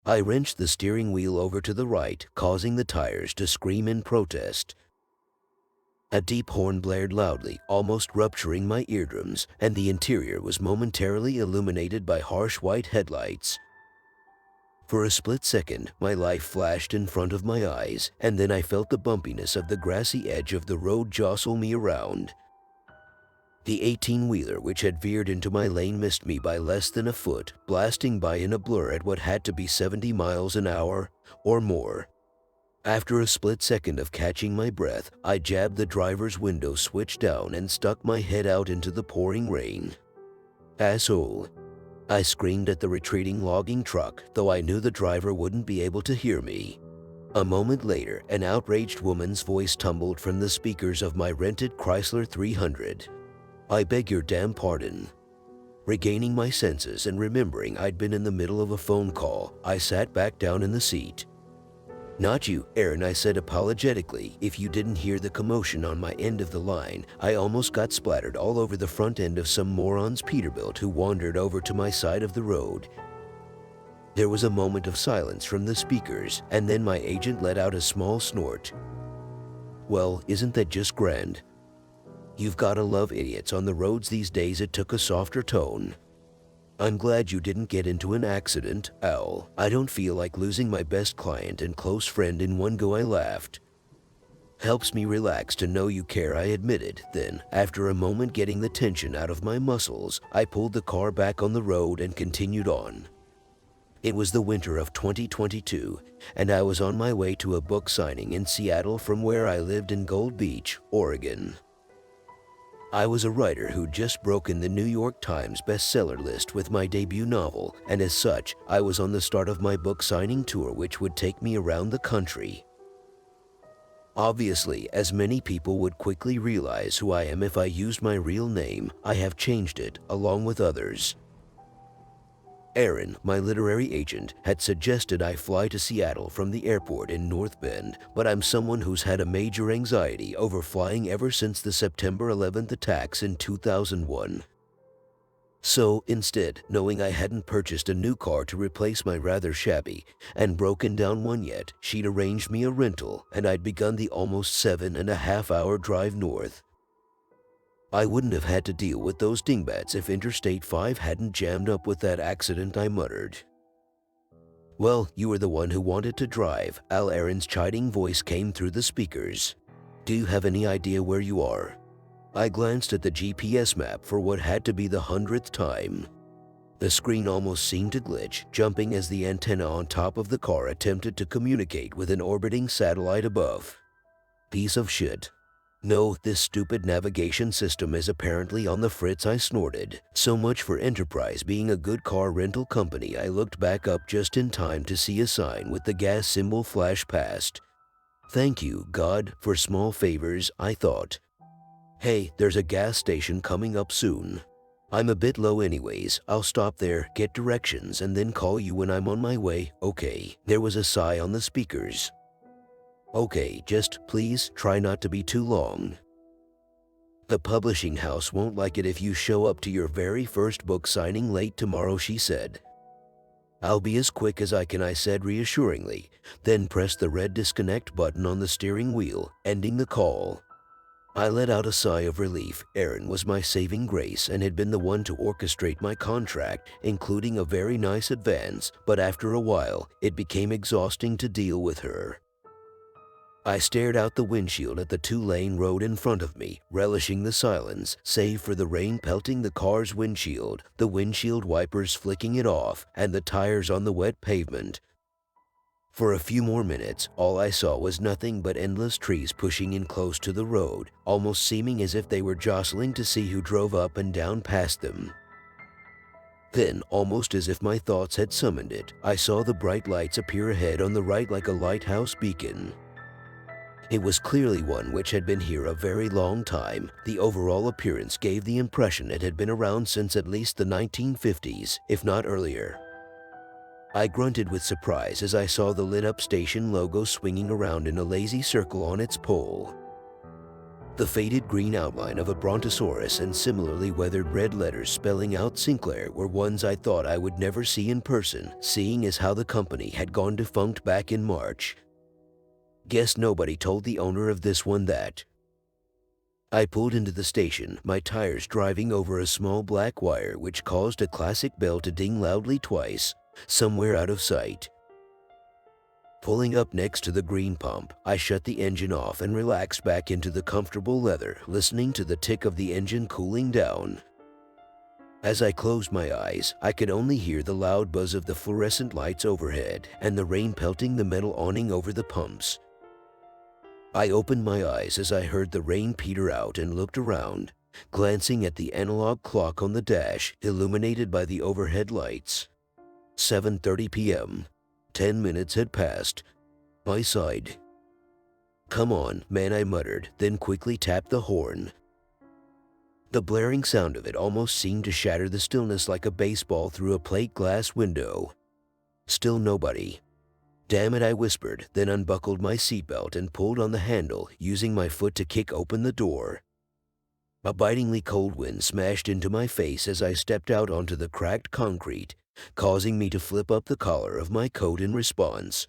I wrenched the steering wheel over to the right, causing the tires to scream in protest. A deep horn blared loudly, almost rupturing my eardrums, and the interior was momentarily illuminated by harsh white headlights. For a split second, my life flashed in front of my eyes, and then I felt the bumpiness of the grassy edge of the road jostle me around. The 18-wheeler which had veered into my lane missed me by less than a foot, blasting by in a blur at what had to be 70 miles an hour or more. After a split second of catching my breath, I jabbed the driver's window switch down and stuck my head out into the pouring rain. "Asshole!" I screamed at the retreating logging truck, though I knew the driver wouldn't be able to hear me. A moment later, an outraged woman's voice tumbled from the speakers of my rented Chrysler 300. "I beg your damn pardon." Regaining my senses and remembering I'd been in the middle of a phone call, I sat back down in the seat. "Not you, Aaron," I said apologetically. "If you didn't hear the commotion on my end of the line, I almost got splattered all over the front end of some moron's Peterbilt who wandered over to my side of the road." There was a moment of silence from the speakers, and then my agent let out a small snort. "Well, isn't that just grand? You've gotta love idiots on the roads these days." It took a softer tone. "I'm glad you didn't get into an accident, Al. I don't feel like losing my best client and close friend in one go." I laughed. "Helps me relax to know you care," I admitted. Then, after a moment getting the tension out of my muscles, I pulled the car back on the road and continued on. It was the winter of 2022, and I was on my way to a book signing in Seattle from where I lived in Gold Beach, Oregon. I was a writer who'd just broken the New York Times bestseller list with my debut novel, and as such, I was on the start of my book signing tour, which would take me around the country. Obviously, as many people would quickly realize who I am if I used my real name, I have changed it, along with others. Aaron, my literary agent, had suggested I fly to Seattle from the airport in North Bend, but I'm someone who's had a major anxiety over flying ever since the September 11th attacks in 2001. So, instead, knowing I hadn't purchased a new car to replace my rather shabby and broken down one yet, she'd arranged me a rental, and I'd begun the almost 7.5-hour drive north. I wouldn't have had to deal with those dingbats if Interstate 5 hadn't jammed up with that accident, I muttered. "Well, you were the one who wanted to drive." Aaron's chiding voice came through the speakers. "Do you have any idea where you are?" I glanced at the GPS map for what had to be the 100th time. The screen almost seemed to glitch, jumping as the antenna on top of the car attempted to communicate with an orbiting satellite above. "Piece of shit. No, this stupid navigation system is apparently on the fritz," I snorted. "So much for Enterprise being a good car rental company." I looked back up just in time to see a sign with the gas symbol flash past. Thank you, God, for small favors, I thought. Hey, there's a gas station coming up soon. I'm a bit low anyways. I'll stop there, get directions, and then call you when I'm on my way, okay? There was a sigh on the speakers. "Okay, just please try not to be too long. The publishing house won't like it if you show up to your very first book signing late tomorrow," she said. "I'll be as quick as I can," I said reassuringly, then pressed the red disconnect button on the steering wheel, ending the call. I let out a sigh of relief. Aaron was my saving grace and had been the one to orchestrate my contract, including a very nice advance, but after a while, it became exhausting to deal with her. I stared out the windshield at the two-lane road in front of me, relishing the silence, save for the rain pelting the car's windshield, the windshield wipers flicking it off, and the tires on the wet pavement. For a few more minutes, all I saw was nothing but endless trees pushing in close to the road, almost seeming as if they were jostling to see who drove up and down past them. Then, almost as if my thoughts had summoned it, I saw the bright lights appear ahead on the right like a lighthouse beacon. It was clearly one which had been here a very long time. The overall appearance gave the impression it had been around since at least the 1950s, if not earlier. I grunted with surprise as I saw the lit-up station logo swinging around in a lazy circle on its pole. The faded green outline of a brontosaurus and similarly weathered red letters spelling out Sinclair were ones I thought I would never see in person, seeing as how the company had gone defunct back in March. Guess nobody told the owner of this one that. I pulled into the station, my tires driving over a small black wire which caused a classic bell to ding loudly twice, somewhere out of sight. Pulling up next to the green pump, I shut the engine off and relaxed back into the comfortable leather, listening to the tick of the engine cooling down. As I closed my eyes, I could only hear the loud buzz of the fluorescent lights overhead and the rain pelting the metal awning over the pumps. I opened my eyes as I heard the rain peter out and looked around, glancing at the analog clock on the dash illuminated by the overhead lights. 7:30 p.m. 10 minutes had passed. I sighed. "Come on, man," I muttered, then quickly tapped the horn. The blaring sound of it almost seemed to shatter the stillness like a baseball through a plate glass window. Still nobody. "Damn it," I whispered, then unbuckled my seatbelt and pulled on the handle, using my foot to kick open the door. A bitingly cold wind smashed into my face as I stepped out onto the cracked concrete, causing me to flip up the collar of my coat in response.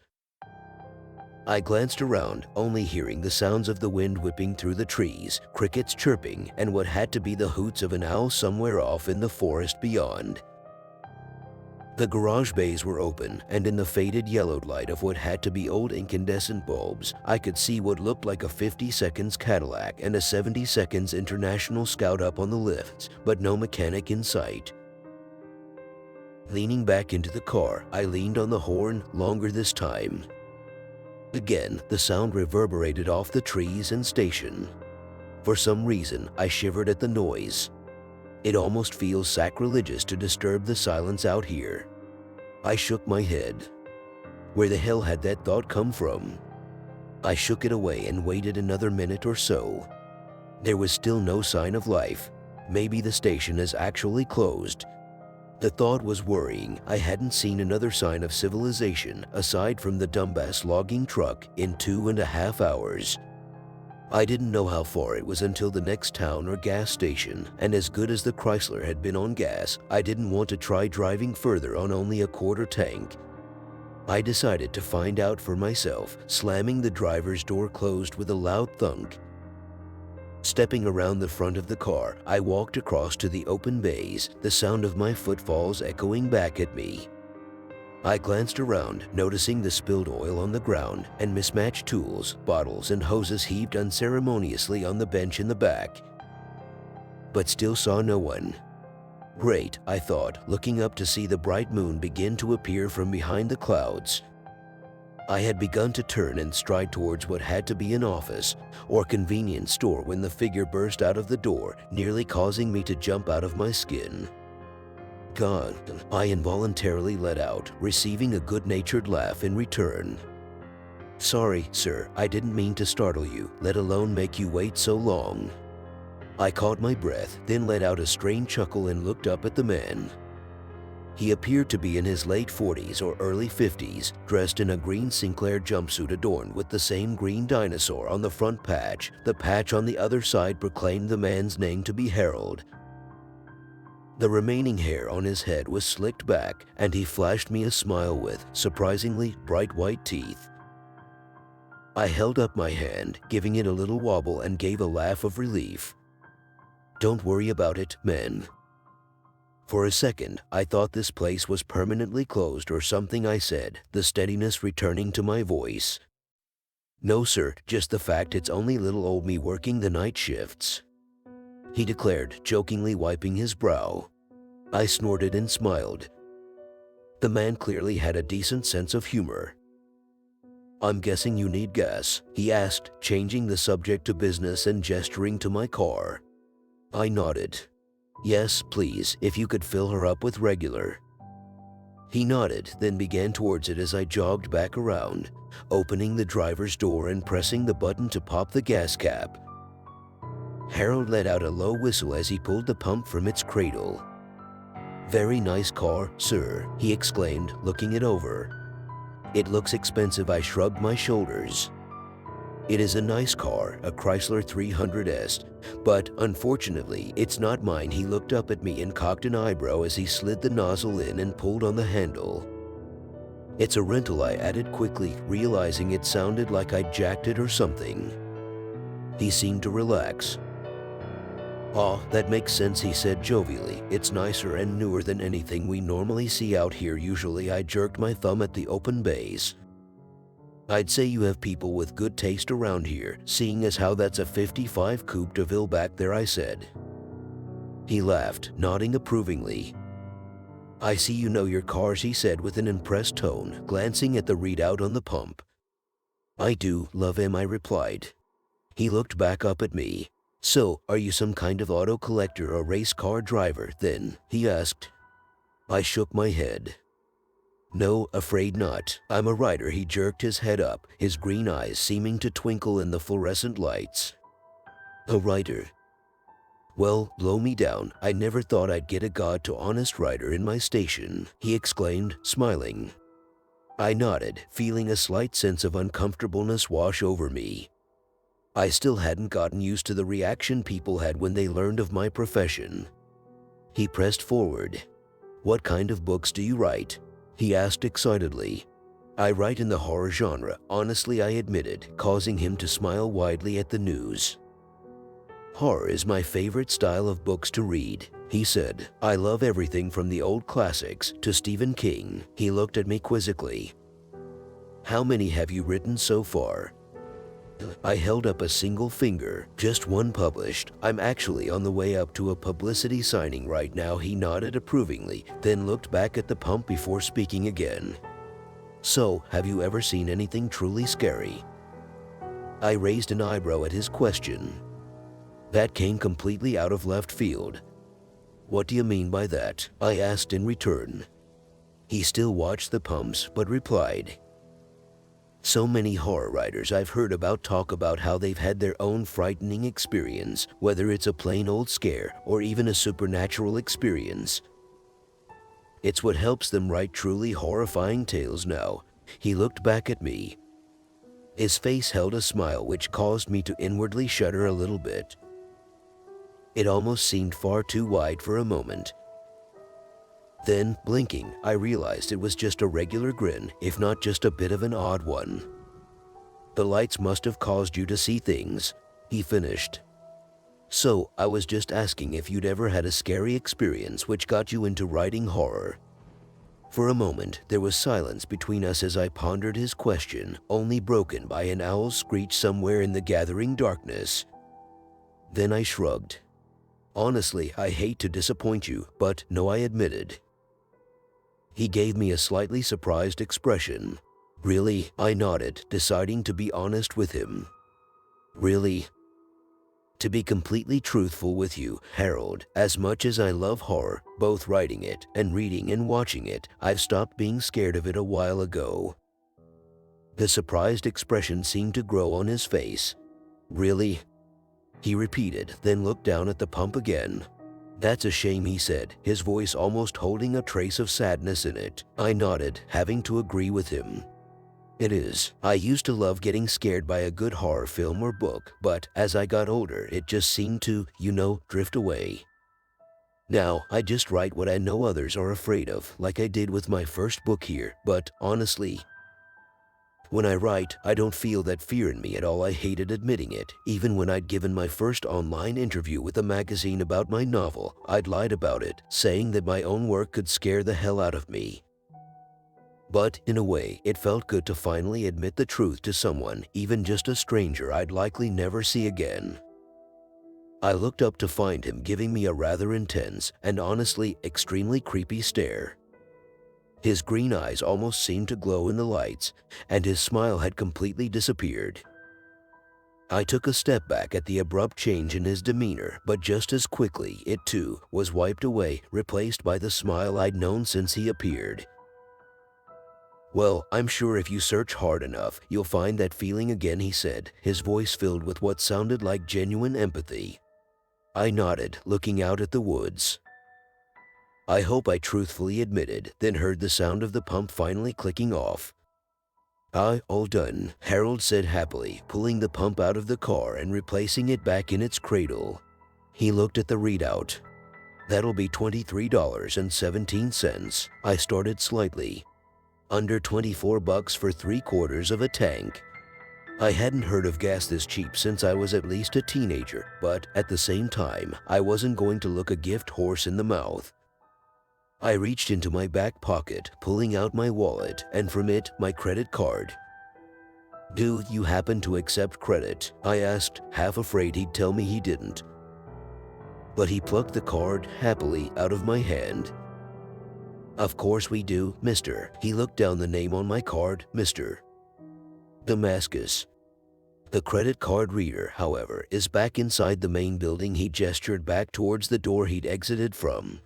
I glanced around, only hearing the sounds of the wind whipping through the trees, crickets chirping, and what had to be the hoots of an owl somewhere off in the forest beyond. The garage bays were open, and in the faded yellowed light of what had to be old incandescent bulbs, I could see what looked like a 50 seconds Cadillac and a 70 seconds International Scout up on the lifts, but no mechanic in sight. Leaning back into the car, I leaned on the horn, longer this time. Again, the sound reverberated off the trees and station. For some reason, I shivered at the noise. It almost feels sacrilegious to disturb the silence out here. I shook my head. Where the hell had that thought come from? I shook it away and waited another minute or so. There was still no sign of life. Maybe the station is actually closed. The thought was worrying. I hadn't seen another sign of civilization aside from the dumbass logging truck in 2.5 hours. I didn't know how far it was until the next town or gas station, and as good as the Chrysler had been on gas, I didn't want to try driving further on only a quarter tank. I decided to find out for myself, slamming the driver's door closed with a loud thunk. Stepping around the front of the car, I walked across to the open bays, the sound of my footfalls echoing back at me. I glanced around, noticing the spilled oil on the ground and mismatched tools, bottles, and hoses heaped unceremoniously on the bench in the back, but still saw no one. Great, I thought, looking up to see the bright moon begin to appear from behind the clouds. I had begun to turn and stride towards what had to be an office or convenience store when the figure burst out of the door, nearly causing me to jump out of my skin. "God," I involuntarily let out, receiving a good-natured laugh in return. "Sorry, sir, I didn't mean to startle you, let alone make you wait so long." I caught my breath, then let out a strained chuckle and looked up at the man. He appeared to be in his late 40s or early 50s, dressed in a green Sinclair jumpsuit adorned with the same green dinosaur on the front patch. The patch on the other side proclaimed the man's name to be Harold. The remaining hair on his head was slicked back, and he flashed me a smile with surprisingly bright white teeth. I held up my hand, giving it a little wobble, and gave a laugh of relief. "Don't worry about it, man." For a second, I thought this place was permanently closed or something I said, the steadiness returning to my voice. "No, sir, just the fact it's only little old me working the night shifts," he declared, jokingly wiping his brow. I snorted and smiled. The man clearly had a decent sense of humor. "I'm guessing you need gas?" he asked, changing the subject to business and gesturing to my car. I nodded. "Yes, please, if you could fill her up with regular." He nodded, then began towards it as I jogged back around, opening the driver's door and pressing the button to pop the gas cap. Harold let out a low whistle as he pulled the pump from its cradle. "Very nice car, sir," he exclaimed, looking it over. "It looks expensive." I shrugged my shoulders. It is a nice car, a Chrysler 300S, but unfortunately, it's not mine. He looked up at me and cocked an eyebrow as he slid the nozzle in and pulled on the handle. It's a rental, I added quickly, realizing it sounded like I jacked it or something. He seemed to relax. "Ah, that makes sense," he said jovially. "It's nicer and newer than anything we normally see out here usually." I jerked my thumb at the open bays. "I'd say you have people with good taste around here, seeing as how that's a 55 Coupe de Ville back there," I said. He laughed, nodding approvingly. "I see you know your cars," he said with an impressed tone, glancing at the readout on the pump. "I do love him," I replied. He looked back up at me. "So, are you some kind of auto collector or race car driver, then?" he asked. I shook my head. "No, afraid not. I'm a writer." He jerked his head up, his green eyes seeming to twinkle in the fluorescent lights. "A writer? Well, blow me down. I never thought I'd get a god-to-honest writer in my station," he exclaimed, smiling. I nodded, feeling a slight sense of uncomfortableness wash over me. I still hadn't gotten used to the reaction people had when they learned of my profession. He pressed forward. "What kind of books do you write?" he asked excitedly. "I write in the horror genre," honestly I admitted, causing him to smile widely at the news. "Horror is my favorite style of books to read," he said. "I love everything from the old classics to Stephen King." He looked at me quizzically. "How many have you written so far?" I held up a single finger. "Just one published. I'm actually on the way up to a publicity signing right now." He nodded approvingly, then looked back at the pump before speaking again. "So, have you ever seen anything truly scary?" I raised an eyebrow at his question. That came completely out of left field. "What do you mean by that?" I asked in return. He still watched the pumps, but replied, "So many horror writers I've heard about talk about how they've had their own frightening experience, whether it's a plain old scare or even a supernatural experience. It's what helps them write truly horrifying tales now." He looked back at me. His face held a smile which caused me to inwardly shudder a little bit. It almost seemed far too wide for a moment. Then, blinking, I realized it was just a regular grin, if not just a bit of an odd one. "The lights must have caused you to see things," he finished. "So, I was just asking if you'd ever had a scary experience which got you into writing horror." For a moment, there was silence between us as I pondered his question, only broken by an owl's screech somewhere in the gathering darkness. Then I shrugged. "Honestly, I hate to disappoint you, but no," I admitted. He gave me a slightly surprised expression. "Really?" I nodded, deciding to be honest with him. "Really? To be completely truthful with you, Harold, as much as I love horror, both writing it and reading and watching it, I've stopped being scared of it a while ago." The surprised expression seemed to grow on his face. "Really?" he repeated, then looked down at the pump again. "That's a shame," he said, his voice almost holding a trace of sadness in it. I nodded, having to agree with him. "It is. I used to love getting scared by a good horror film or book, but as I got older, it just seemed to, drift away. Now, I just write what I know others are afraid of, like I did with my first book here, but honestly, when I write, I don't feel that fear in me at all." I hated admitting it. Even when I'd given my first online interview with a magazine about my novel, I'd lied about it, saying that my own work could scare the hell out of me. But in a way, it felt good to finally admit the truth to someone, even just a stranger I'd likely never see again. I looked up to find him giving me a rather intense and honestly extremely creepy stare. His green eyes almost seemed to glow in the lights, and his smile had completely disappeared. I took a step back at the abrupt change in his demeanor, but just as quickly, it too was wiped away, replaced by the smile I'd known since he appeared. "Well, I'm sure if you search hard enough, you'll find that feeling again," he said, his voice filled with what sounded like genuine empathy. I nodded, looking out at the woods. "I hope," I truthfully admitted, then heard the sound of the pump finally clicking off. All done," Harold said happily, pulling the pump out of the car and replacing it back in its cradle. He looked at the readout. "That'll be $23.17. I started slightly. Under $24 for 3/4 of a tank. I hadn't heard of gas this cheap since I was at least a teenager, but at the same time, I wasn't going to look a gift horse in the mouth. I reached into my back pocket, pulling out my wallet, and from it, my credit card. "Do you happen to accept credit?" I asked, half afraid he'd tell me he didn't. But he plucked the card happily out of my hand. "Of course we do, mister." He looked down the name on my card, Mr. Damascus. The credit card reader, however, is back inside the main building. He gestured back towards the door he'd exited from.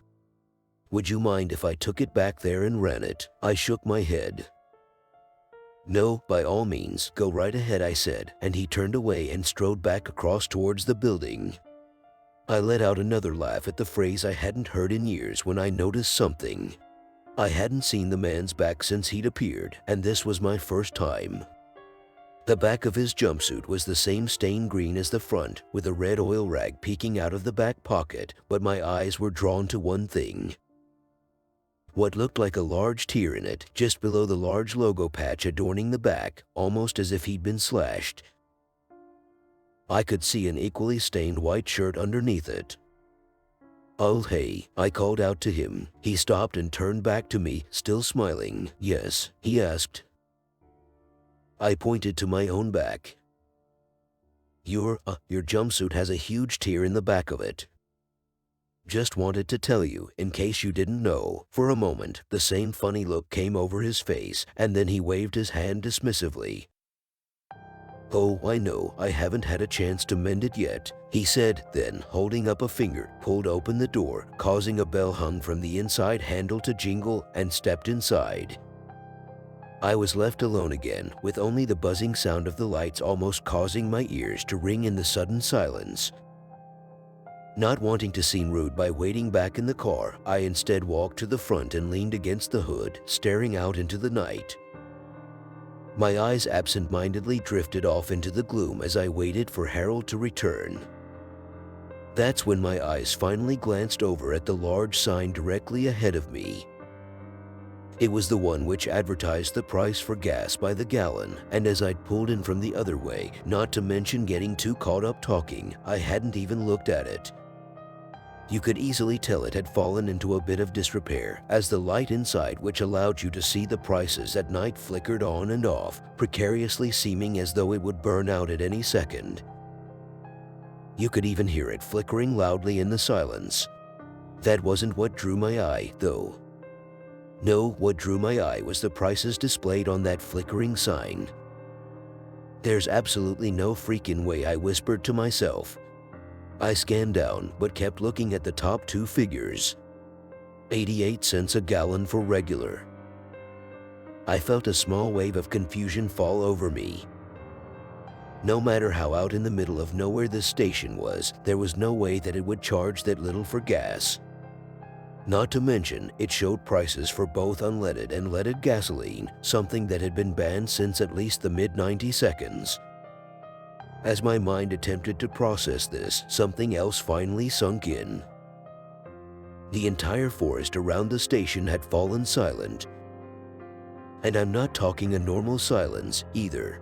"Would you mind if I took it back there and ran it?" I shook my head. "No, by all means, go right ahead," I said, and he turned away and strode back across towards the building. I let out another laugh at the phrase I hadn't heard in years when I noticed something. I hadn't seen the man's back since he'd appeared, and this was my first time. The back of his jumpsuit was the same stained green as the front, with a red oil rag peeking out of the back pocket, but my eyes were drawn to one thing. What looked like a large tear in it, just below the large logo patch adorning the back, almost as if he'd been slashed. I could see an equally stained white shirt underneath it. "Oh hey," I called out to him. He stopped and turned back to me, still smiling. "Yes?" he asked. I pointed to my own back. Your jumpsuit has a huge tear in the back of it. Just wanted to tell you, in case you didn't know." For a moment, the same funny look came over his face, and then he waved his hand dismissively. "Oh, I know, I haven't had a chance to mend it yet," he said, then, holding up a finger, pulled open the door, causing a bell hung from the inside handle to jingle, and stepped inside. I was left alone again, with only the buzzing sound of the lights almost causing my ears to ring in the sudden silence. Not wanting to seem rude by waiting back in the car, I instead walked to the front and leaned against the hood, staring out into the night. My eyes absent-mindedly drifted off into the gloom as I waited for Harold to return. That's when my eyes finally glanced over at the large sign directly ahead of me. It was the one which advertised the price for gas by the gallon, and as I'd pulled in from the other way, not to mention getting too caught up talking, I hadn't even looked at it. You could easily tell it had fallen into a bit of disrepair, as the light inside, which allowed you to see the prices at night, flickered on and off, precariously seeming as though it would burn out at any second. You could even hear it flickering loudly in the silence. That wasn't what drew my eye, though. No, what drew my eye was the prices displayed on that flickering sign. "There's absolutely no freaking way," I whispered to myself. I scanned down, but kept looking at the top two figures. 88 cents a gallon for regular. I felt a small wave of confusion fall over me. No matter how out in the middle of nowhere this station was, there was no way that it would charge that little for gas. Not to mention, it showed prices for both unleaded and leaded gasoline, something that had been banned since at least the mid-92nd. As my mind attempted to process this, something else finally sunk in. The entire forest around the station had fallen silent. And I'm not talking a normal silence, either.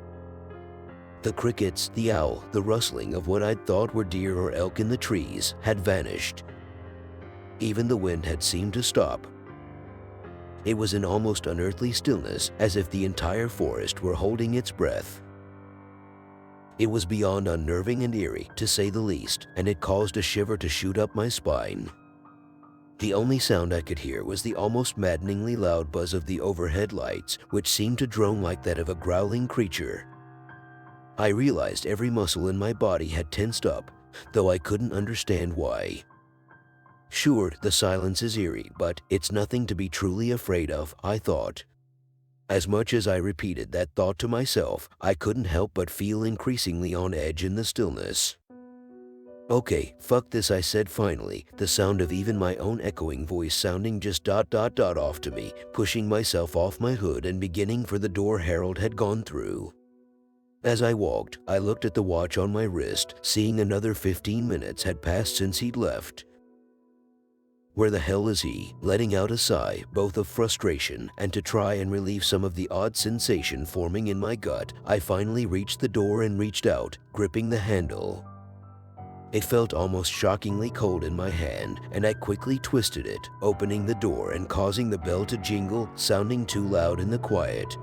The crickets, the owl, the rustling of what I'd thought were deer or elk in the trees had vanished. Even the wind had seemed to stop. It was an almost unearthly stillness, as if the entire forest were holding its breath. It was beyond unnerving and eerie, to say the least, and it caused a shiver to shoot up my spine. The only sound I could hear was the almost maddeningly loud buzz of the overhead lights, which seemed to drone like that of a growling creature. I realized every muscle in my body had tensed up, though I couldn't understand why. Sure, the silence is eerie, but it's nothing to be truly afraid of, I thought. As much as I repeated that thought to myself, I couldn't help but feel increasingly on edge in the stillness. Okay, fuck this, I said finally, the sound of even my own echoing voice sounding just off to me, pushing myself off my hood and beginning for the door Harold had gone through. As I walked, I looked at the watch on my wrist, seeing another 15 minutes had passed since he'd left. Where the hell is he? Letting out a sigh, both of frustration and to try and relieve some of the odd sensation forming in my gut, I finally reached the door and reached out, gripping the handle. It felt almost shockingly cold in my hand, and I quickly twisted it, opening the door and causing the bell to jingle, sounding too loud in the quiet.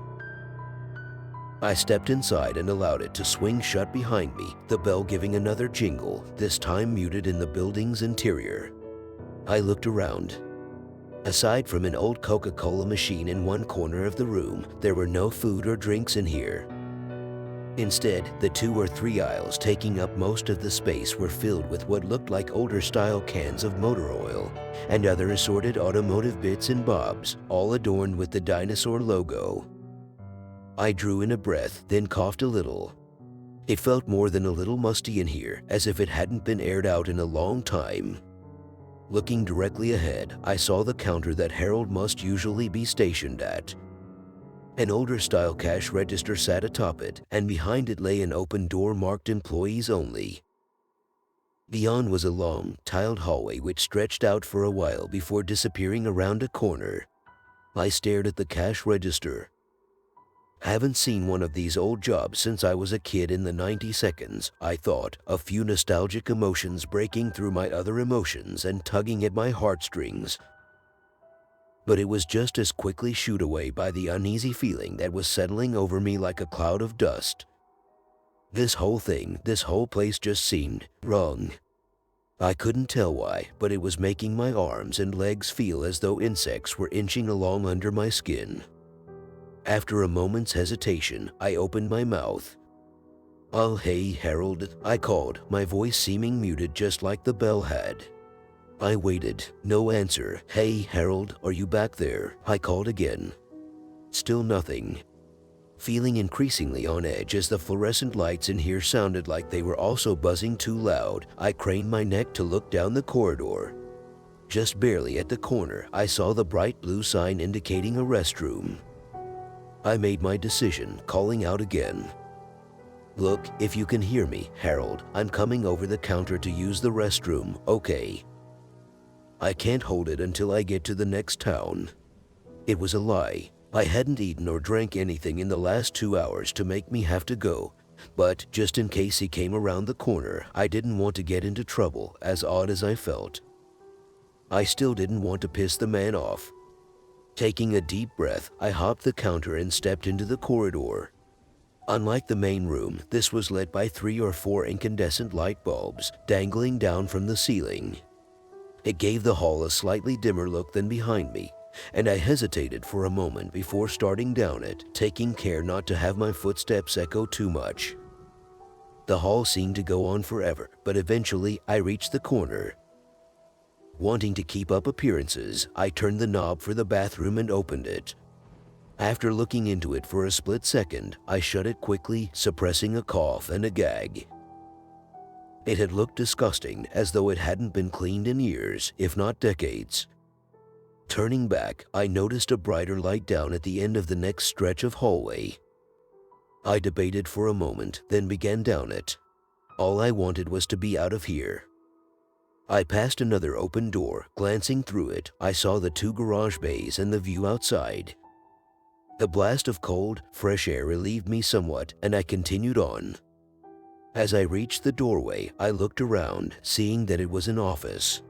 I stepped inside and allowed it to swing shut behind me, the bell giving another jingle, this time muted in the building's interior. I looked around. Aside from an old Coca-Cola machine in one corner of the room, there were no food or drinks in here. Instead, the 2 or 3 aisles taking up most of the space were filled with what looked like older-style cans of motor oil and other assorted automotive bits and bobs, all adorned with the dinosaur logo. I drew in a breath, then coughed a little. It felt more than a little musty in here, as if it hadn't been aired out in a long time. Looking directly ahead, I saw the counter that Harold must usually be stationed at. An older-style cash register sat atop it, and behind it lay an open door marked Employees Only. Beyond was a long, tiled hallway which stretched out for a while before disappearing around a corner. I stared at the cash register. Haven't seen one of these old jobs since I was a kid in the 90 seconds, I thought, a few nostalgic emotions breaking through my other emotions and tugging at my heartstrings. But it was just as quickly shooed away by the uneasy feeling that was settling over me like a cloud of dust. This whole place just seemed wrong. I couldn't tell why, but it was making my arms and legs feel as though insects were inching along under my skin. After a moment's hesitation, I opened my mouth. "Oh, hey, Harold," I called, my voice seeming muted just like the bell had. I waited. No answer. "Hey, Harold, are you back there?" I called again. Still nothing. Feeling increasingly on edge as the fluorescent lights in here sounded like they were also buzzing too loud, I craned my neck to look down the corridor. Just barely at the corner, I saw the bright blue sign indicating a restroom. I made my decision, calling out again. "Look, if you can hear me, Harold, I'm coming over the counter to use the restroom, okay? I can't hold it until I get to the next town." It was a lie. I hadn't eaten or drank anything in the last 2 hours to make me have to go, but just in case he came around the corner, I didn't want to get into trouble, as odd as I felt. I still didn't want to piss the man off. Taking a deep breath, I hopped the counter and stepped into the corridor. Unlike the main room, this was lit by 3 or 4 incandescent light bulbs dangling down from the ceiling. It gave the hall a slightly dimmer look than behind me, and I hesitated for a moment before starting down it, taking care not to have my footsteps echo too much. The hall seemed to go on forever, but eventually I reached the corner. Wanting to keep up appearances, I turned the knob for the bathroom and opened it. After looking into it for a split second, I shut it quickly, suppressing a cough and a gag. It had looked disgusting, as though it hadn't been cleaned in years, if not decades. Turning back, I noticed a brighter light down at the end of the next stretch of hallway. I debated for a moment, then began down it. All I wanted was to be out of here. I passed another open door. Glancing through it, I saw the 2 garage bays and the view outside. The blast of cold, fresh air relieved me somewhat, and I continued on. As I reached the doorway, I looked around, seeing that it was an office.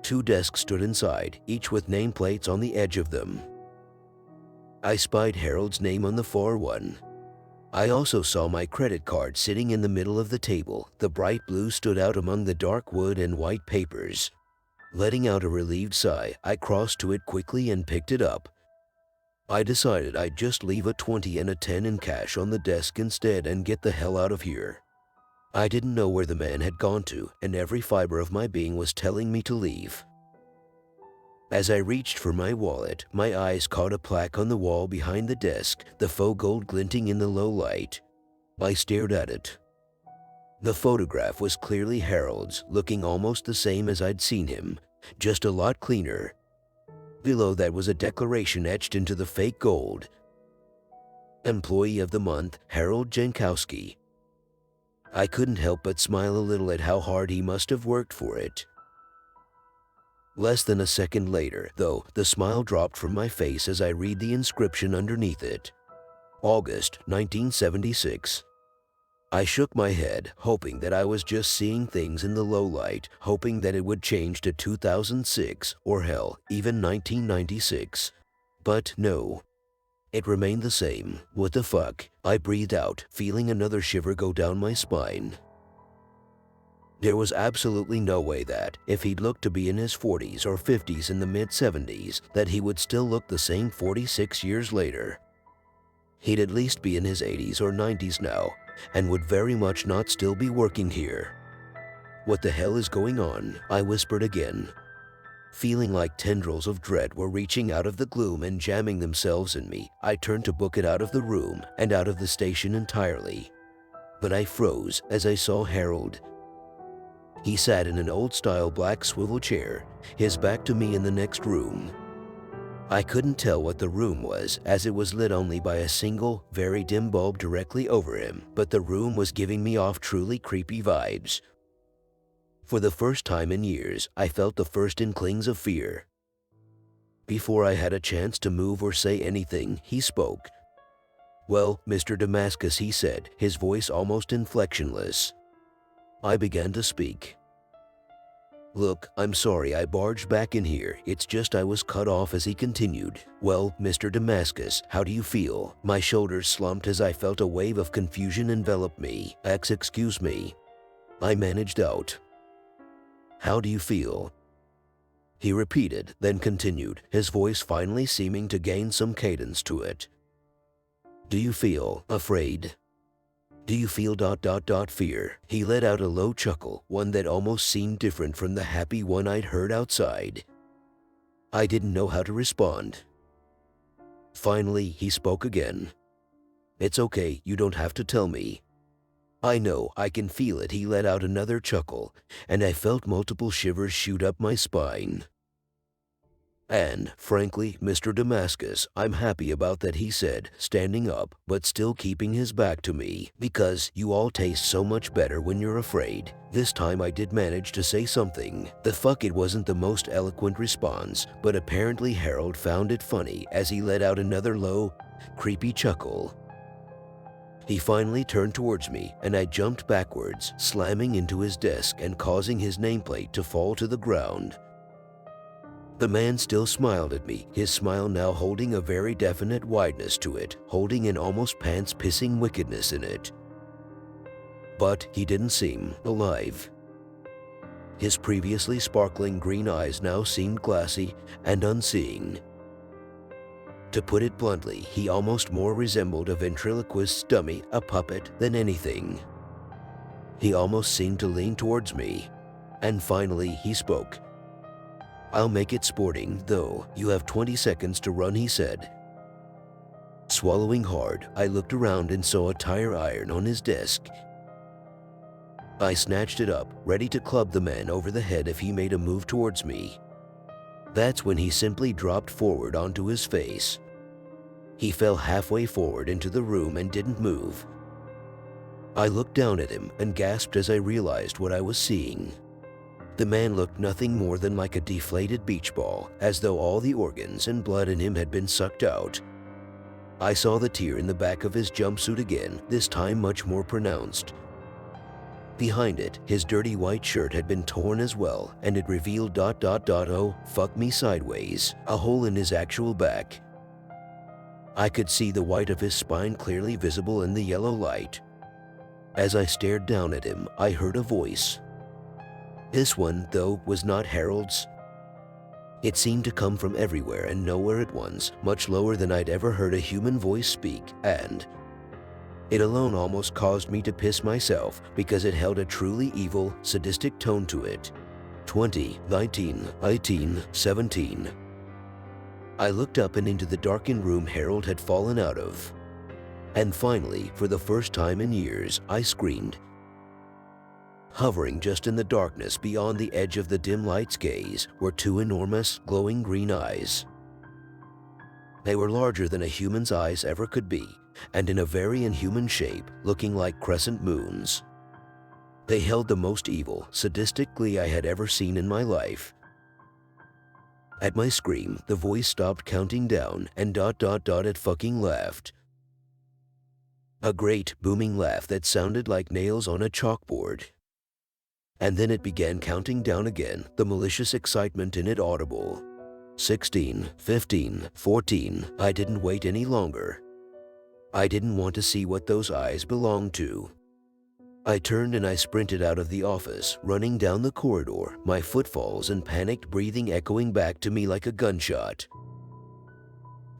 2 desks stood inside, each with nameplates on the edge of them. I spied Harold's name on the far one. I also saw my credit card sitting in the middle of the table. The bright blue stood out among the dark wood and white papers. Letting out a relieved sigh, I crossed to it quickly and picked it up. I decided I'd just leave a 20 and a 10 in cash on the desk instead and get the hell out of here. I didn't know where the man had gone to, and every fiber of my being was telling me to leave. As I reached for my wallet, my eyes caught a plaque on the wall behind the desk, the faux gold glinting in the low light. I stared at it. The photograph was clearly Harold's, looking almost the same as I'd seen him, just a lot cleaner. Below that was a declaration etched into the fake gold. Employee of the Month, Harold Jankowski. I couldn't help but smile a little at how hard he must have worked for it. Less than a second later, though, the smile dropped from my face as I read the inscription underneath it. August 1976. I shook my head, hoping that I was just seeing things in the low light, hoping that it would change to 2006 or hell, even 1996. But no. It remained the same. What the fuck? I breathed out, feeling another shiver go down my spine. There was absolutely no way that, if he'd looked to be in his 40s or 50s in the mid-70s, that he would still look the same 46 years later. He'd at least be in his 80s or 90s now, and would very much not still be working here. What the hell is going on? I whispered again. Feeling like tendrils of dread were reaching out of the gloom and jamming themselves in me, I turned to book it out of the room and out of the station entirely. But I froze as I saw Harold. He sat in an old-style black swivel chair, his back to me in the next room. I couldn't tell what the room was, as it was lit only by a single, very dim bulb directly over him, but the room was giving me off truly creepy vibes. For the first time in years, I felt the first inklings of fear. Before I had a chance to move or say anything, he spoke. "Well, Mr. Damascus," he said, his voice almost inflectionless. I began to speak. "Look, I'm sorry I barged back in here, it's just I was cut off," as he continued. "Well, Mr. Damascus, how do you feel?" My shoulders slumped as I felt a wave of confusion envelop me. Excuse me." I managed out. "How do you feel?" He repeated, then continued, his voice finally seeming to gain some cadence to it. "Do you feel afraid? Do you feel fear?" He let out a low chuckle, one that almost seemed different from the happy one I'd heard outside. I didn't know how to respond. Finally, he spoke again. "It's okay, you don't have to tell me." "I know, I can feel it." He let out another chuckle, and I felt multiple shivers shoot up my spine. "And, frankly, Mr. Damascus, I'm happy about that," he said, standing up, but still keeping his back to me, "because you all taste so much better when you're afraid." This time I did manage to say something. The fuck, it wasn't the most eloquent response, but apparently Harold found it funny as he let out another low, creepy chuckle. He finally turned towards me, and I jumped backwards, slamming into his desk and causing his nameplate to fall to the ground. The man still smiled at me, his smile now holding a very definite wideness to it, holding an almost pants-pissing wickedness in it. But he didn't seem alive. His previously sparkling green eyes now seemed glassy and unseeing. To put it bluntly, he almost more resembled a ventriloquist's dummy, a puppet, than anything. He almost seemed to lean towards me. And finally, he spoke. "I'll make it sporting, though. You have 20 seconds to run," he said. Swallowing hard, I looked around and saw a tire iron on his desk. I snatched it up, ready to club the man over the head if he made a move towards me. That's when he simply dropped forward onto his face. He fell halfway forward into the room and didn't move. I looked down at him and gasped as I realized what I was seeing. The man looked nothing more than like a deflated beach ball, as though all the organs and blood in him had been sucked out. I saw the tear in the back of his jumpsuit again, this time much more pronounced. Behind it, his dirty white shirt had been torn as well, and it revealed ... oh, fuck me sideways, a hole in his actual back. I could see the white of his spine clearly visible in the yellow light. As I stared down at him, I heard a voice. This one, though, was not Harold's. It seemed to come from everywhere and nowhere at once, much lower than I'd ever heard a human voice speak, and it alone almost caused me to piss myself because it held a truly evil, sadistic tone to it. 20, 19, 18, 17. I looked up and into the darkened room Harold had fallen out of. And finally, for the first time in years, I screamed. Hovering just in the darkness beyond the edge of the dim light's gaze were two enormous, glowing green eyes. They were larger than a human's eyes ever could be, and in a very inhuman shape, looking like crescent moons. They held the most evil, sadistic glee I had ever seen in my life. At my scream, the voice stopped counting down and ... it fucking laughed. A great, booming laugh that sounded like nails on a chalkboard. And then it began counting down again, the malicious excitement in it audible. 16, 15, 14, I didn't wait any longer. I didn't want to see what those eyes belonged to. I turned and I sprinted out of the office, running down the corridor, my footfalls and panicked breathing echoing back to me like a gunshot.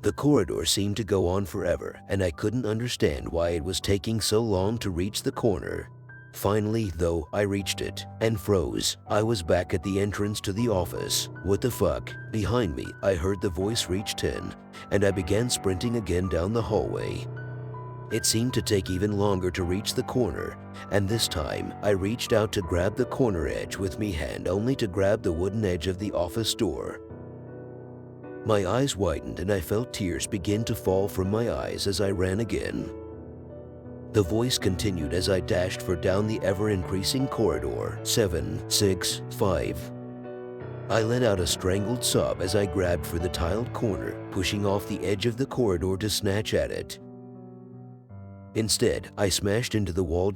The corridor seemed to go on forever, and I couldn't understand why it was taking so long to reach the corner. Finally, though, I reached it and froze. I was back at the entrance to the office. What the fuck? Behind me, I heard the voice reach 10, and I began sprinting again down the hallway. It seemed to take even longer to reach the corner, and this time I reached out to grab the corner edge with me hand only to grab the wooden edge of the office door. My eyes widened and I felt tears begin to fall from my eyes as I ran again. The voice continued as I dashed for down the ever-increasing corridor. 7, 6, 5. I let out a strangled sob as I grabbed for the tiled corner, pushing off the edge of the corridor to snatch at it. Instead, I smashed into the wall ...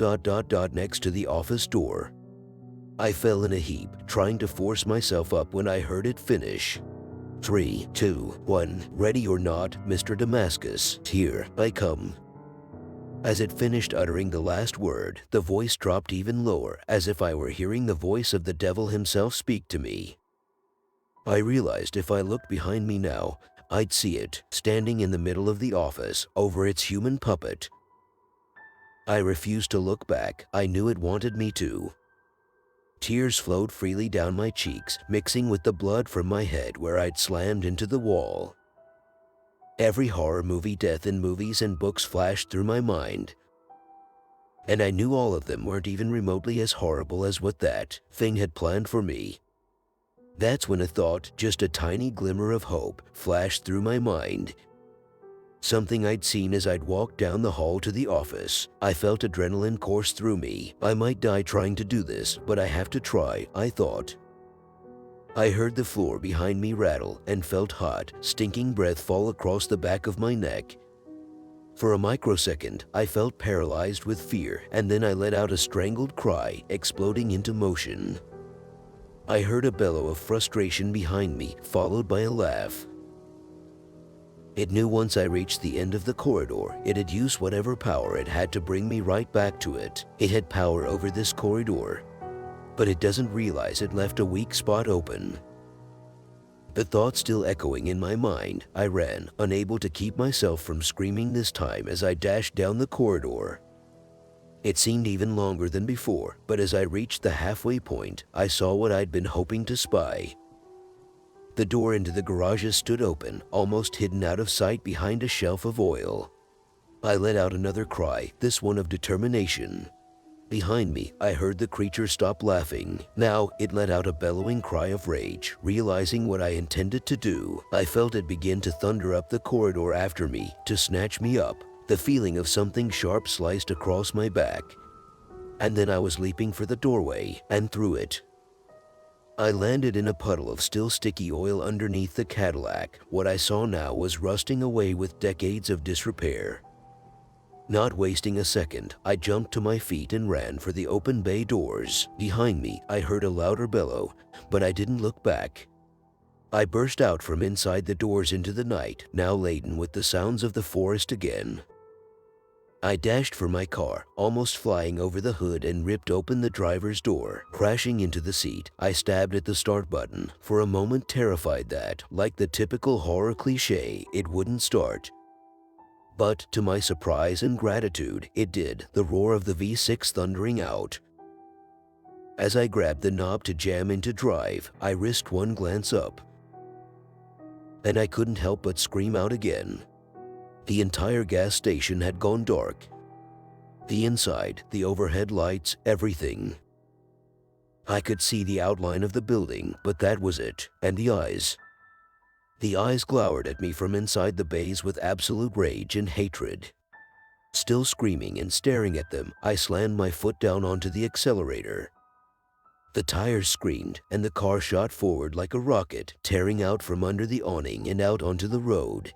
next to the office door. I fell in a heap, trying to force myself up when I heard it finish. 3, 2, 1, ready or not, Mr. Damascus, here I come. As it finished uttering the last word, the voice dropped even lower, as if I were hearing the voice of the devil himself speak to me. I realized if I looked behind me now, I'd see it, standing in the middle of the office, over its human puppet. I refused to look back. I knew it wanted me to. Tears flowed freely down my cheeks, mixing with the blood from my head where I'd slammed into the wall. Every horror movie death in movies and books flashed through my mind. And I knew all of them weren't even remotely as horrible as what that thing had planned for me. That's when a thought, just a tiny glimmer of hope, flashed through my mind. Something I'd seen as I'd walked down the hall to the office. I felt adrenaline course through me. I might die trying to do this, but I have to try, I thought. I heard the floor behind me rattle and felt hot, stinking breath fall across the back of my neck. For a microsecond, I felt paralyzed with fear, and then I let out a strangled cry, exploding into motion. I heard a bellow of frustration behind me, followed by a laugh. It knew once I reached the end of the corridor, it had used whatever power it had to bring me right back to it. It had power over this corridor. But it doesn't realize it left a weak spot open. The thought still echoing in my mind, I ran, unable to keep myself from screaming this time as I dashed down the corridor. It seemed even longer than before, but as I reached the halfway point, I saw what I'd been hoping to spy. The door into the garages stood open, almost hidden out of sight behind a shelf of oil. I let out another cry, this one of determination. Behind me, I heard the creature stop laughing. Now, it let out a bellowing cry of rage. Realizing what I intended to do, I felt it begin to thunder up the corridor after me, to snatch me up. The feeling of something sharp sliced across my back. And then I was leaping for the doorway, and through it. I landed in a puddle of still sticky oil underneath the Cadillac. What I saw now was rusting away with decades of disrepair. Not wasting a second, I jumped to my feet and ran for the open bay doors. Behind me, I heard a louder bellow, but I didn't look back. I burst out from inside the doors into the night, now laden with the sounds of the forest again. I dashed for my car, almost flying over the hood, and ripped open the driver's door. Crashing into the seat, I stabbed at the start button, for a moment terrified that, like the typical horror cliché, it wouldn't start. But to my surprise and gratitude, it did, the roar of the V6 thundering out. As I grabbed the knob to jam into drive, I risked one glance up. And I couldn't help but scream out again. The entire gas station had gone dark. The inside, the overhead lights, everything. I could see the outline of the building, but that was it. And the eyes. The eyes glowered at me from inside the bays with absolute rage and hatred. Still screaming and staring at them, I slammed my foot down onto the accelerator. The tires screamed, and the car shot forward like a rocket, tearing out from under the awning and out onto the road.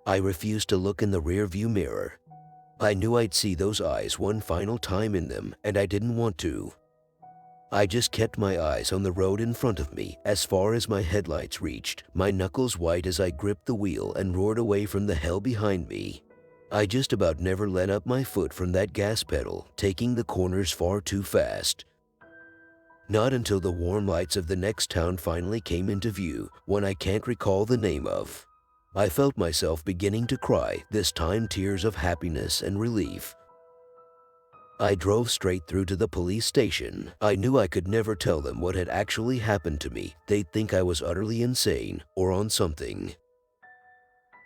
I refused to look in the rearview mirror. I knew I'd see those eyes one final time in them, and I didn't want to. I just kept my eyes on the road in front of me as far as my headlights reached, my knuckles white as I gripped the wheel and roared away from the hell behind me. I just about never let up my foot from that gas pedal, taking the corners far too fast. Not until the warm lights of the next town finally came into view, one I can't recall the name of. I felt myself beginning to cry, this time tears of happiness and relief. I drove straight through to the police station. I knew I could never tell them what had actually happened to me. They'd think I was utterly insane or on something.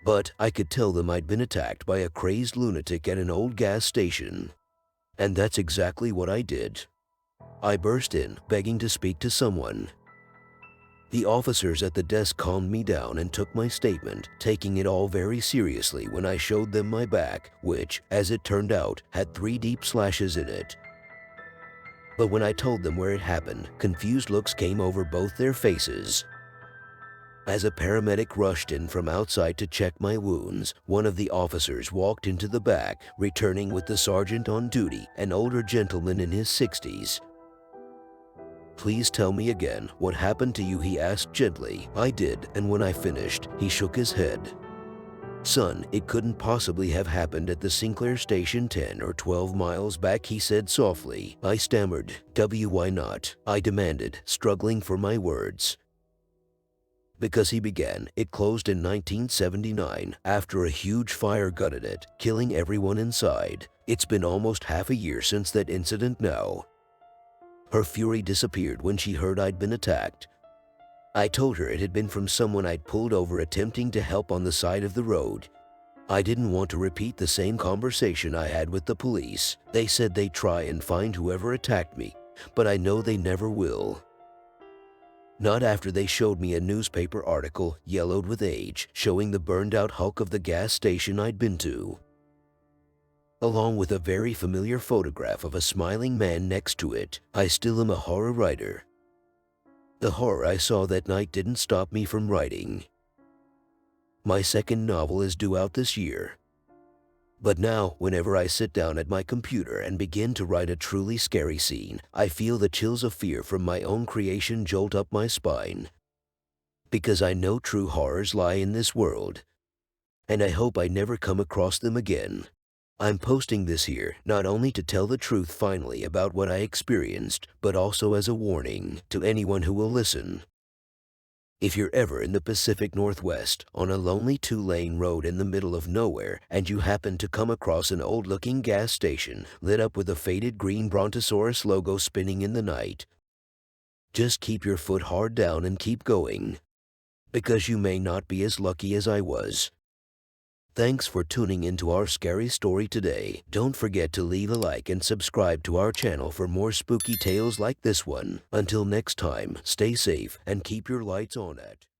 But I could tell them I'd been attacked by a crazed lunatic at an old gas station. And that's exactly what I did. I burst in, begging to speak to someone. The officers at the desk calmed me down and took my statement, taking it all very seriously when I showed them my back, which, as it turned out, had 3 deep slashes in it. But when I told them where it happened, confused looks came over both their faces. As a paramedic rushed in from outside to check my wounds, one of the officers walked into the back, returning with the sergeant on duty, an older gentleman in his 60s. "Please tell me again what happened to you," he asked gently. I did, and when I finished, he shook his head. "Son, it couldn't possibly have happened at the Sinclair station 10 or 12 miles back," he said softly. I stammered. Why not?" I demanded, struggling for my words. "Because," he began, "it closed in 1979 after a huge fire gutted it, killing everyone inside. It's been almost half a year since that incident now." Her fury disappeared when she heard I'd been attacked. I told her it had been from someone I'd pulled over attempting to help on the side of the road. I didn't want to repeat the same conversation I had with the police. They said they'd try and find whoever attacked me, but I know they never will. Not after they showed me a newspaper article, yellowed with age, showing the burned-out hulk of the gas station I'd been to, along with a very familiar photograph of a smiling man next to it. I still am a horror writer. The horror I saw that night didn't stop me from writing. My second novel is due out this year. But now, whenever I sit down at my computer and begin to write a truly scary scene, I feel the chills of fear from my own creation jolt up my spine. Because I know true horrors lie in this world, and I hope I never come across them again. I'm posting this here not only to tell the truth finally about what I experienced, but also as a warning to anyone who will listen. If you're ever in the Pacific Northwest, on a lonely 2-lane road in the middle of nowhere, and you happen to come across an old-looking gas station lit up with a faded green Brontosaurus logo spinning in the night, just keep your foot hard down and keep going, because you may not be as lucky as I was. Thanks for tuning into our scary story today. Don't forget to leave a like and subscribe to our channel for more spooky tales like this one. Until next time, stay safe and keep your lights on at